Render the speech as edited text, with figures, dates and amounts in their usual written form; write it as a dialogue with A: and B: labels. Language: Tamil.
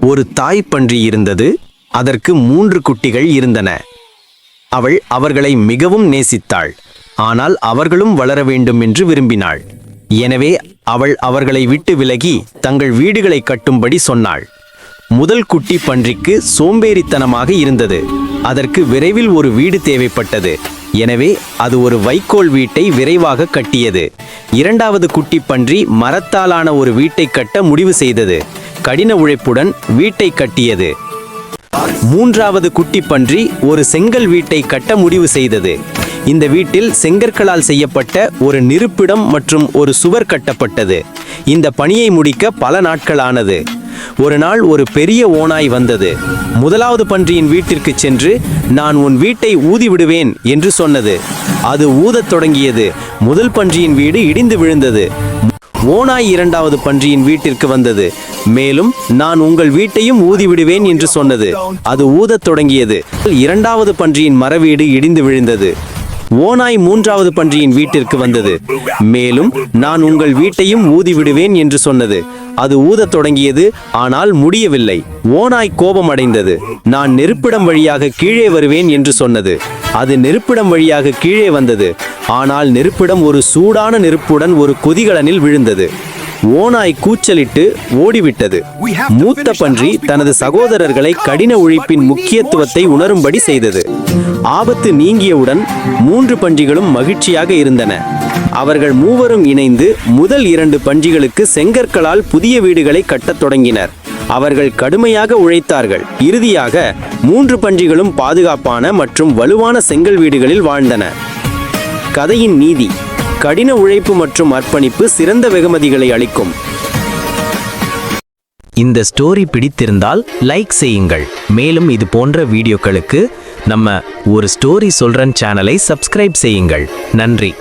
A: ஒரு தாய் பன்றி இருந்தது. அதற்கு 3 குட்டிகள் இருந்தன. அவள் அவர்களை மிகவும் நேசித்தாள். ஆனால் அவர்களும் வளர வேண்டும் என்று விரும்பினாள். எனவே அவள் அவர்களை விட்டு விலகி தங்கள் வீடுகளை கட்டும்படி சொன்னாள். முதல் குட்டி பன்றிக்கு சோம்பேறித்தனமாக இருந்தது. அதற்கு விரைவில் ஒரு வீடு தேவைப்பட்டது. எனவே அது ஒரு வைக்கோல் வீட்டை விரைவாக கட்டியது. இரண்டாவது குட்டி பன்றி மரத்தாலான ஒரு வீட்டை கட்ட முடிவு செய்தது. கடின உழைப்புடன் வீட்டை கட்டியது. மூன்றாவது குட்டி பன்றி ஒரு செங்கல் வீட்டை கட்ட முடிவு செய்தது. இந்த வீட்டில் செங்கற்களால் செய்யப்பட்ட ஒரு நிருப்பிடம் மற்றும் ஒரு சுவர் கட்டப்பட்டது. இந்த பணியை முடிக்க பல நாட்கள் ஆனது. ஒரு நாள் ஒரு பெரிய ஓநாய் வந்தது. முதலாவது பன்றியின் வீட்டிற்கு சென்று, நான் உன் வீட்டை ஊதி விடுவேன் என்று சொன்னது. அது ஊதத் தொடங்கியது. முதல் பன்றியின் வீடு இடிந்து விழுந்தது. ஓநாய் இரண்டாவது பன்றியின் வீட்டிற்கு வந்தது. மேலும் நான் உங்கள் வீட்டையும் ஊதிவிடுவேன் என்று சொன்னது. அது ஊதத் தொடங்கியது. இரண்டாவது பன்றியின் மரவீடு இடிந்து விழுந்தது. ஓநாய் மூன்றாவது பன்றியின் வீட்டிற்கு வந்தது. மேலும் நான் உங்கள் வீட்டையும் ஊதிவிடுவேன் என்று சொன்னது. அது ஊதத் தொடங்கியது. ஆனால் முடியவில்லை. ஓநாய் கோபமடைந்தது. நான் நெருப்பிடம் வழியாக கீழே வருவேன் என்று சொன்னது. அது நெருப்பிடம் வழியாக கீழே வந்தது. ஆனால் நெருப்பிடம் ஒரு சூடான நெருப்புடன் ஒரு கொதிகலனில் விழுந்தது. ஓநாய் கூச்சலிட்டு ஓடிவிட்டது. மூத்த பன்றி தனது சகோதரர்களை கடின உழைப்பின் முக்கியத்துவத்தை உணரும்படி செய்தது. ஆபத்து நீங்கியவுடன் 3 பன்றிகளும் மகிழ்ச்சியாக இருந்தன. அவர்கள் மூவரும் இணைந்து முதல் 2 பன்றிகளுக்கு செங்கற்களால் புதிய வீடுகளை கட்டத் தொடங்கினர். அவர்கள் கடுமையாக உழைத்தார்கள். இறுதியாக 3 பன்றிகளும் பாதுகாப்பான மற்றும் வலுவான செங்கல் வீடுகளில் வாழ்ந்தன. கதையின் நீதி: கடின உழைப்பு மற்றும் அர்ப்பணிப்பு சிறந்த வெகுமதிகளை அளிக்கும். இந்த ஸ்டோரி பிடித்திருந்தால் லைக் செய்யுங்கள். மேலும் இது போன்ற வீடியோக்களுக்கு நம்ம ஒரு ஸ்டோரி சொல்றேன் சேனலை சப்ஸ்கிரைப் செய்யுங்கள். நன்றி.